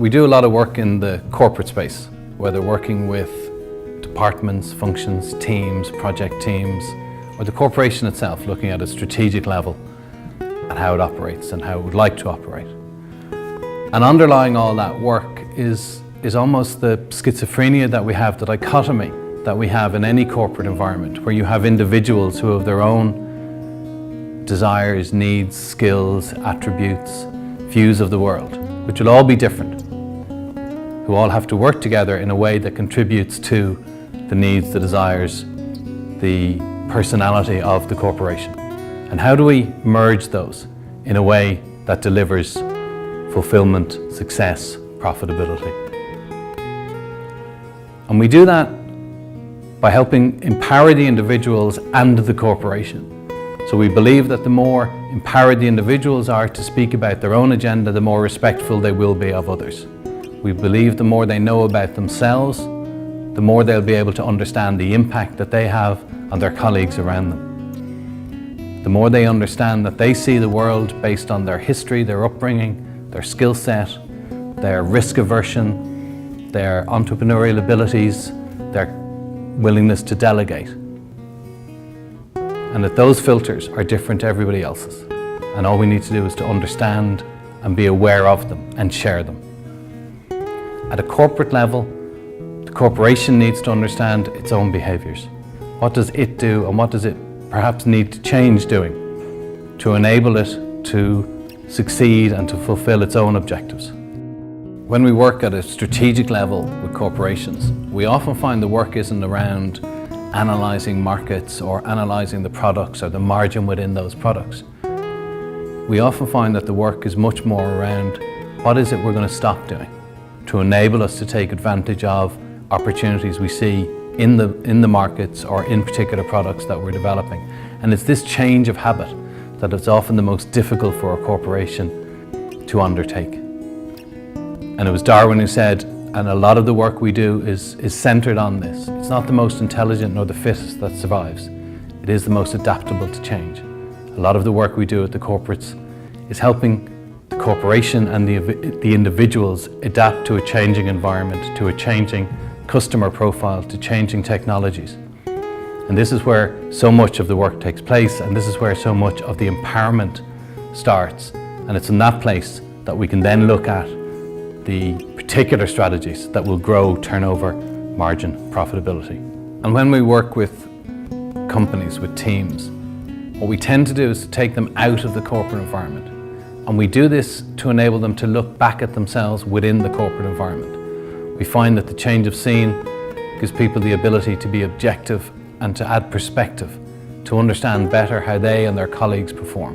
We do a lot of work in the corporate space, whether working with departments, functions, teams, project teams, or the corporation itself, looking at a strategic level at how it operates and how it would like to operate. And underlying all that work is almost the schizophrenia that we have, the dichotomy that we have in any corporate environment, where you have individuals who have their own desires, needs, skills, attributes, views of the world, which will all be different, who all have to work together in a way that contributes to the needs, the desires, the personality of the corporation. And how do we merge those in a way that delivers fulfillment, success, profitability? And we do that by helping empower the individuals and the corporation. So we believe that the more empowered the individuals are to speak about their own agenda, the more respectful they will be of others. We believe the more they know about themselves, the more they'll be able to understand the impact that they have on their colleagues around them. The more they understand that they see the world based on their history, their upbringing, their skill set, their risk aversion, their entrepreneurial abilities, their willingness to delegate. And that those filters are different to everybody else's. And all we need to do is to understand and be aware of them and share them. At a corporate level, the corporation needs to understand its own behaviours. What does it do and what does it perhaps need to change doing to enable it to succeed and to fulfill its own objectives? When we work at a strategic level with corporations, we often find the work isn't around analysing markets or analysing the products or the margin within those products. We often find that the work is much more around what is it we're going to stop doing to enable us to take advantage of opportunities we see in the markets or in particular products that we're developing. And it's this change of habit that is often the most difficult for a corporation to undertake. And it was Darwin who said, and a lot of the work we do is centred on this. It's not the most intelligent nor the fittest that survives. It is the most adaptable to change. A lot of the work we do at the corporates is helping the corporation and the individuals adapt to a changing environment, to a changing customer profile, to changing technologies. And this is where so much of the work takes place, and this is where so much of the empowerment starts. And it's in that place that we can then look at the particular strategies that will grow turnover, margin, profitability. And when we work with companies, with teams, what we tend to do is to take them out of the corporate environment. And we do this to enable them to look back at themselves within the corporate environment. We find that the change of scene gives people the ability to be objective and to add perspective, to understand better how they and their colleagues perform.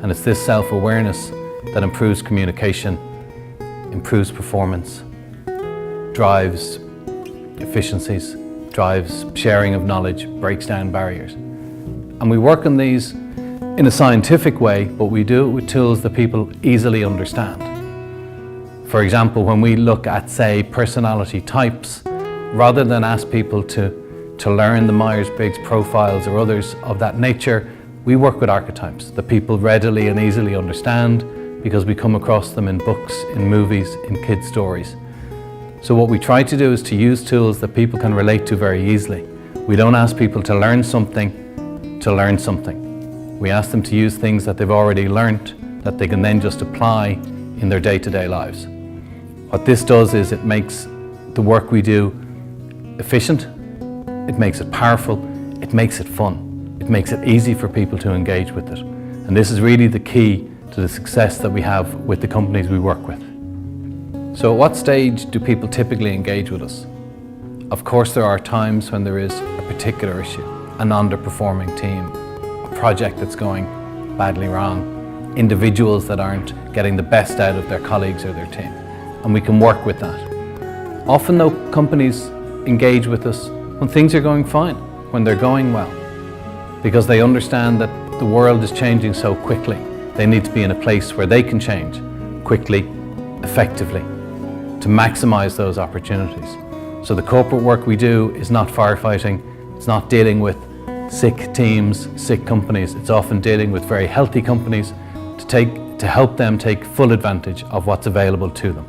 And it's this self-awareness that improves communication, improves performance, drives efficiencies, drives sharing of knowledge, breaks down barriers. And we work on these in a scientific way, but we do it with tools that people easily understand. For example, when we look at, say, personality types, rather than ask people to learn the Myers-Briggs profiles or others of that nature, we work with archetypes that people readily and easily understand because we come across them in books, in movies, in kids' stories. So what we try to do is to use tools that people can relate to very easily. We don't ask people to learn something. We ask them to use things that they've already learnt that they can then just apply in their day-to-day lives. What this does is it makes the work we do efficient, it makes it powerful, it makes it fun, it makes it easy for people to engage with it. And this is really the key to the success that we have with the companies we work with. So at what stage do people typically engage with us? Of course there are times when there is a particular issue, an underperforming team, a project that's going badly wrong, individuals that aren't getting the best out of their colleagues or their team, and we can work with that. Often though, companies engage with us when things are going fine, when they're going well, because they understand that the world is changing so quickly. They need to be in a place where they can change quickly, effectively, to maximize those opportunities. So the corporate work we do is not firefighting, it's not dealing with sick teams, sick companies. It's often dealing with very healthy companies to help them take full advantage of what's available to them.